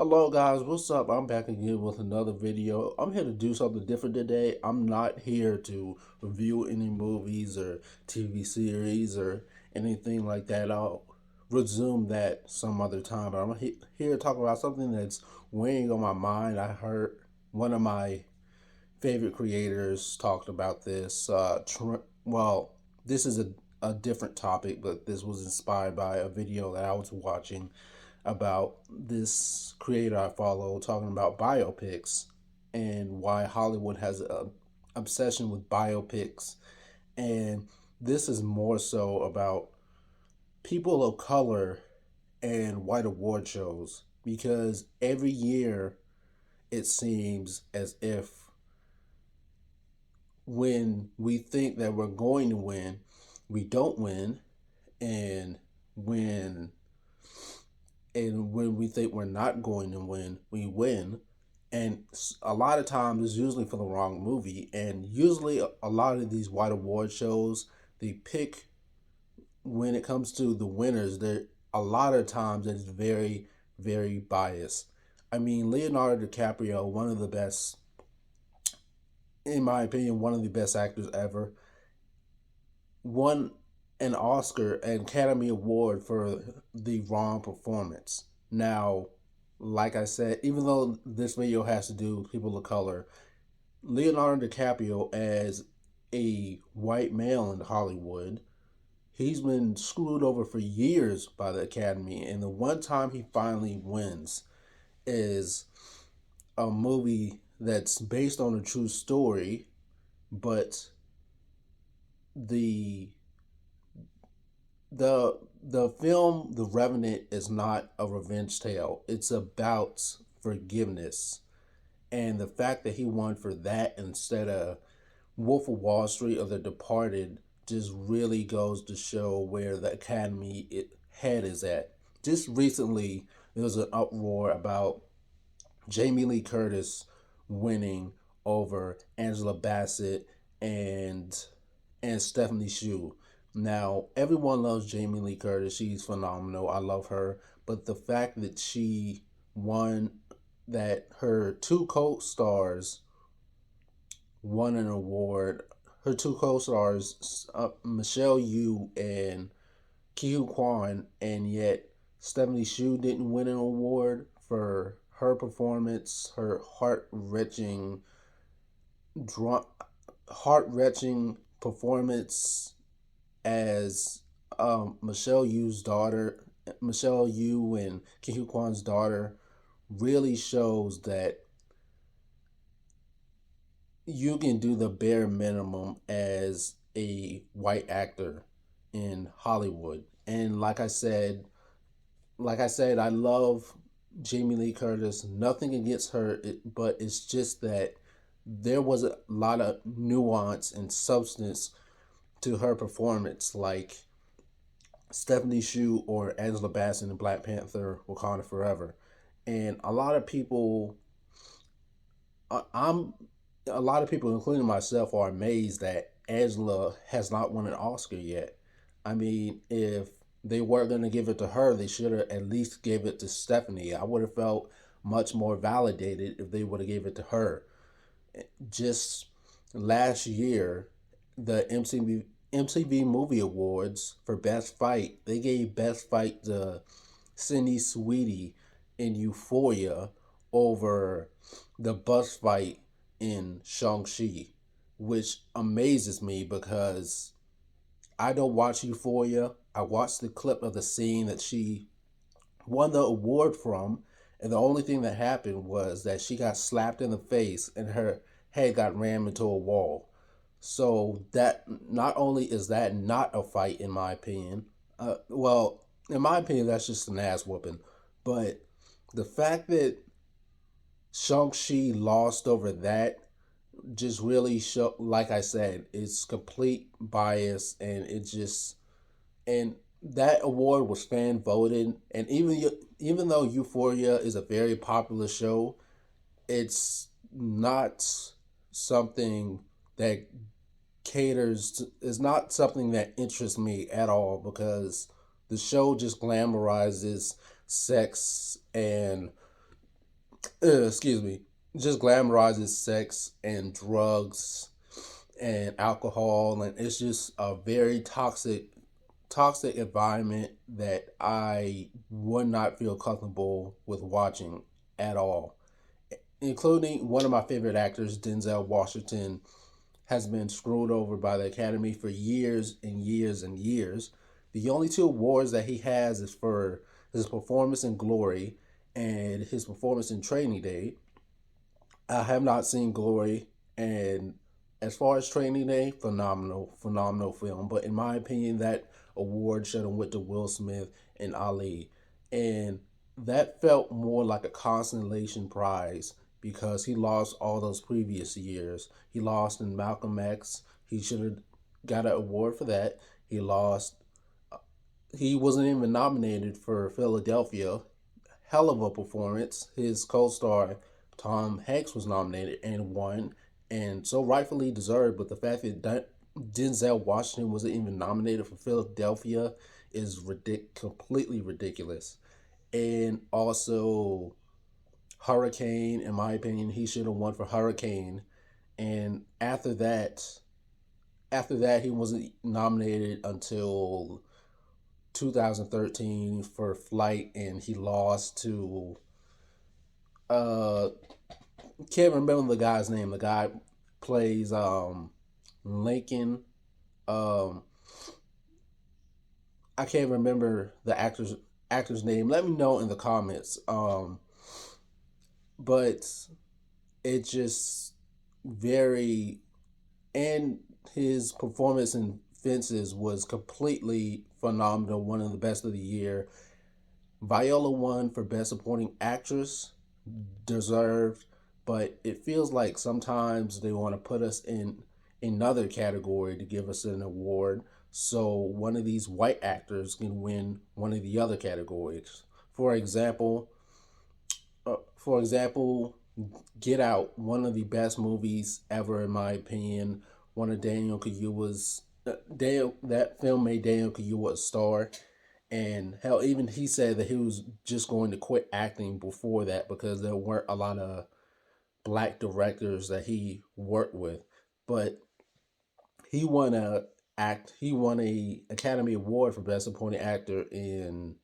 Hello guys, what's up? I'm back again with another video. I'm here to do something different today. I'm not here to review any movies or TV series or anything like that. I'll resume that some other time, but here to talk about something that's weighing on my mind. I heard one of my favorite creators talked about this. This is a different topic, but this was inspired by a video that I was watching about this creator I follow talking about biopics and why Hollywood has an obsession with biopics. And this is more so about people of color and white award shows because every year it seems as if when we think that we're going to win, we don't win, and when when we think we're not going to win, we win. And a lot of times it's usually for the wrong movie. And usually a lot of these white award shows, they pick, when it comes to the winners, there a lot of times it's very, very biased. I mean, Leonardo DiCaprio, one of the best, in my opinion, one of the best actors ever, won an Oscar, an Academy Award for the wrong performance. Now, like I said, even though this video has to do with people of color, Leonardo DiCaprio, as a white male in Hollywood, he's been screwed over for years by the Academy. And the one time he finally wins is a movie that's based on a true story, but the the film The Revenant is not a revenge tale. It's about forgiveness. And the fact that he won for that instead of Wolf of Wall Street or The Departed just really goes to show where the head is at. Just recently there was an uproar about Jamie Lee Curtis winning over Angela Bassett and Stephanie Shu. Now, everyone loves Jamie Lee Curtis. She's phenomenal. I love her. But the fact that she won, that her two co-stars won an award, her two co-stars, Michelle Yeoh and Ki Kwan, and yet Stephanie Shu didn't win an award for her performance, her heart-wrenching performance as Michelle Yeoh and Ki Kwan's daughter, really shows that you can do the bare minimum as a white actor in Hollywood. And I love Jamie Lee Curtis. Nothing against her, but it's just that there was a lot of nuance and substance to her performance, like Stephanie Shu or Angela Bassett in Black Panther: Wakanda Forever. And I'm a lot of people, including myself, are amazed that Angela has not won an Oscar yet. I mean, if they weren't going to give it to her, they should have at least gave it to Stephanie. I would have felt much more validated if they would have gave it to her. Just last year, the MTV Movie Awards for Best Fight, they gave Best Fight to Cindy Sweetie in Euphoria over the bus fight in Shang-Chi, which amazes me because I don't watch Euphoria. I watched the clip of the scene that she won the award from, and the only thing that happened was that she got slapped in the face and her head got rammed into a wall. So that, not only is that not a fight, in my opinion, in my opinion, that's just an ass whooping. But the fact that Shang-Chi lost over that just really show, like I said, it's complete bias, and and that award was fan voted. And even though Euphoria is a very popular show, it's not something that is not something that interests me at all, because the show just glamorizes sex and excuse me, just glamorizes sex and drugs and alcohol, and it's just a very toxic environment that I would not feel comfortable with watching at all. Including one of my favorite actors, Denzel Washington, has been screwed over by the Academy for years and years and years. The only two awards that he has is for his performance in Glory and his performance in Training Day. I have not seen Glory, and as far as Training Day, phenomenal film. But in my opinion, that award should have went to Will Smith and Ali, and that felt more like a consolation prize because he lost all those previous years. He lost in Malcolm X. He should have got an award for that. He lost. He wasn't even nominated for Philadelphia. Hell of a performance. His co-star Tom Hanks was nominated and won, and so rightfully deserved. But the fact that Denzel Washington wasn't even nominated for Philadelphia is completely ridiculous. And also Hurricane, in my opinion, he should have won for Hurricane. And after that, he wasn't nominated until 2013 for Flight, and he lost to uh can't remember the guy's name. The guy plays Lincoln. Um, I can't remember the actor's name. Let me know in the comments. But it just very and his performance in Fences was completely phenomenal. One of the best of the year. Viola won for Best Supporting Actress, deserved, but it feels like sometimes they want to put us in another category to give us an award so one of these white actors can win one of the other categories. For example, for example, Get Out, one of the best movies ever in my opinion. One of Daniel Kaluuya's Daniel that film made Daniel Kaluuya a star, and hell, even he said that he was just going to quit acting before that because there weren't a lot of black directors that he worked with. But he won a Academy Award for Best Supporting Actor in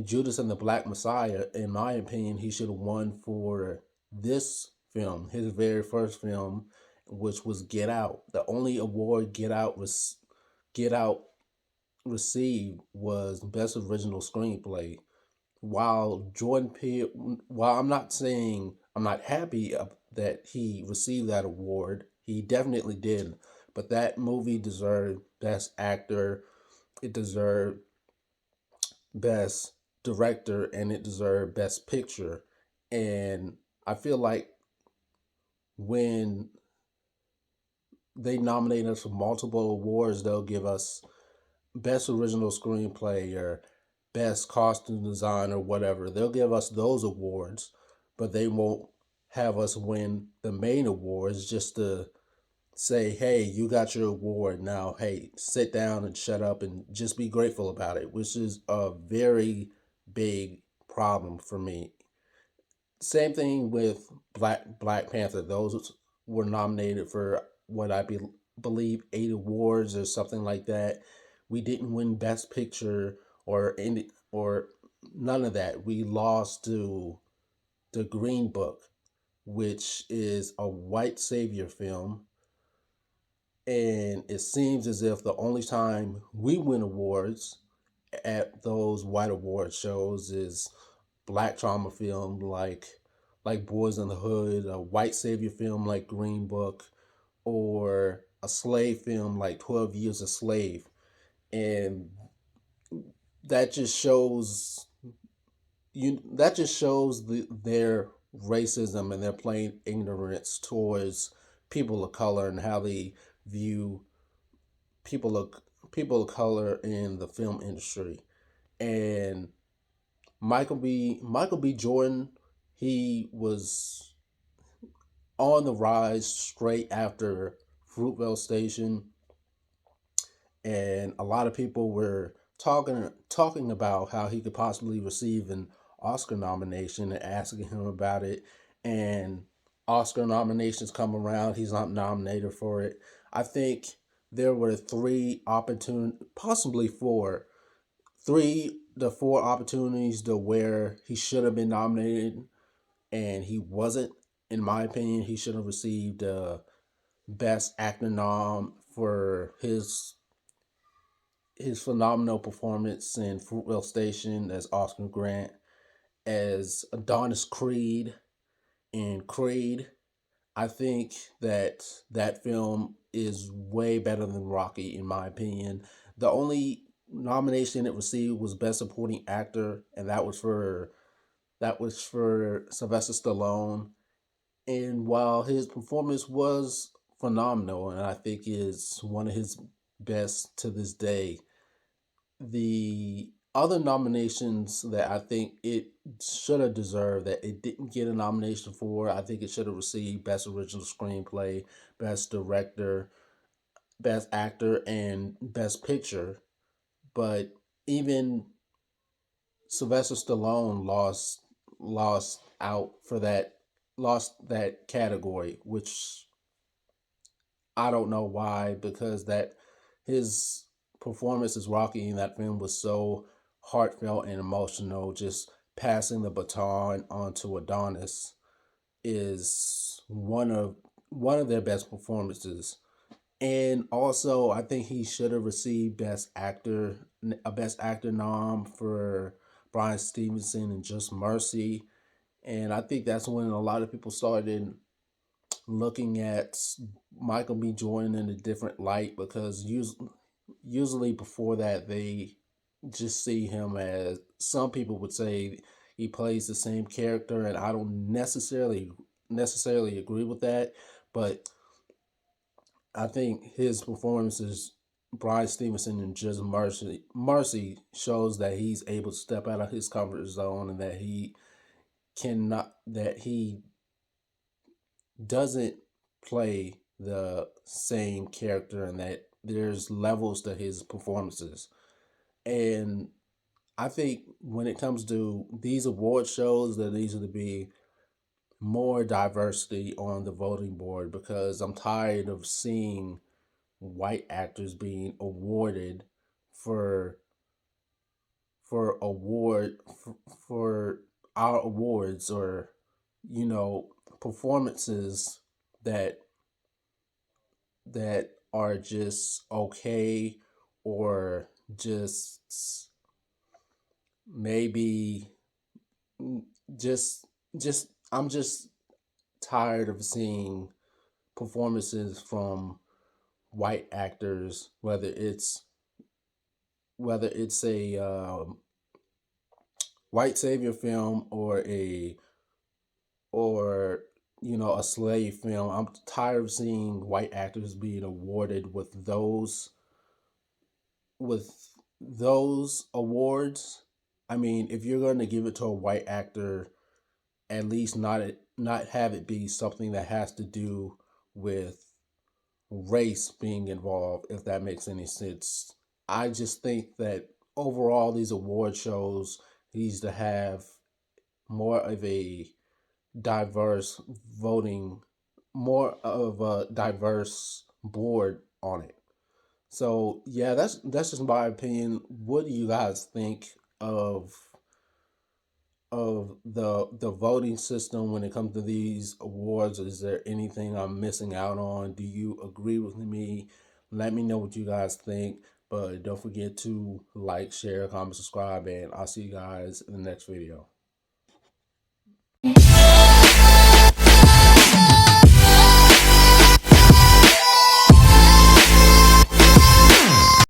Judas and the Black Messiah. In my opinion, he should have won for this film, his very first film, which was Get Out. The only award Get Out received was Best Original Screenplay. While I'm not saying I'm not happy that he received that award, he definitely did. But that movie deserved Best Actor, it deserved Best Director, and it deserved Best Picture. And I feel like when they nominate us for multiple awards, they'll give us Best Original Screenplay or Best Costume Design or whatever. They'll give us those awards, but they won't have us win the main awards just to say, hey, you got your award now. Hey, sit down and shut up and just be grateful about it, which is a very big problem for me. Same thing with Black Panther. Those were nominated for what believe 8 awards or something like that. We didn't win Best Picture or none of that. We lost to the Green Book, which is a white savior film, and it seems as if the only time we win awards at those white award shows is black trauma film like Boys in the Hood, a white savior film like Green Book, or a slave film like 12 Years a Slave. And that just shows their racism and their plain ignorance towards people of color and how they view people of people of color in the film industry. And Michael B. Jordan, he was on the rise straight after Fruitvale Station, and a lot of people were talking about how he could possibly receive an Oscar nomination and asking him about it. And Oscar nominations come around, he's not nominated for it. I think there were three opportun, possibly four, three to four opportunities to where he should have been nominated and he wasn't. In my opinion, he should have received Best Actor nom for his phenomenal performance in Fruitvale Station as Oscar Grant, as Adonis Creed in Creed. I think that that film is way better than Rocky, in my opinion. The only nomination it received was Best Supporting Actor, and that was for Sylvester Stallone. And while his performance was phenomenal, and I think is one of his best to this day, the other nominations that I think it should have deserved that it didn't get a nomination for, I think it should have received Best Original Screenplay, Best Director, Best Actor, and Best Picture. But even Sylvester Stallone lost out for that lost that category, which I don't know why, because that his performance as Rocky in that film was so heartfelt and emotional. Just passing the baton onto Adonis is one of their best performances. And also, I think he should have received Best Actor nom for Brian Stevenson and Just Mercy. And I think that's when a lot of people started looking at Michael B. Jordan in a different light, because usually before that they just see him as, some people would say, he plays the same character, and I don't necessarily agree with that. But I think his performances, Brian Stevenson and Just Mercy shows that he's able to step out of his comfort zone, and that he doesn't play the same character, and that there's levels to his performances. And I think when it comes to these award shows, there needs to be more diversity on the voting board, because I'm tired of seeing white actors being awarded for for award for our awards, or you know performances that that are just okay, or just maybe just I'm just tired of seeing performances from white actors, whether it's a white savior film, or a slave film. I'm tired of seeing white actors being awarded with those awards. I mean, if you're going to give it to a white actor, at least not have it be something that has to do with race being involved, if that makes any sense. I just think that overall these award shows needs to have more of a diverse voting, more of a diverse board on it. So yeah, that's just my opinion. What do you guys think of the voting system when it comes to these awards? Is there anything I'm missing out on? Do you agree with me? Let me know what you guys think. But don't forget to like, share, comment, subscribe, and I'll see you guys in the next video.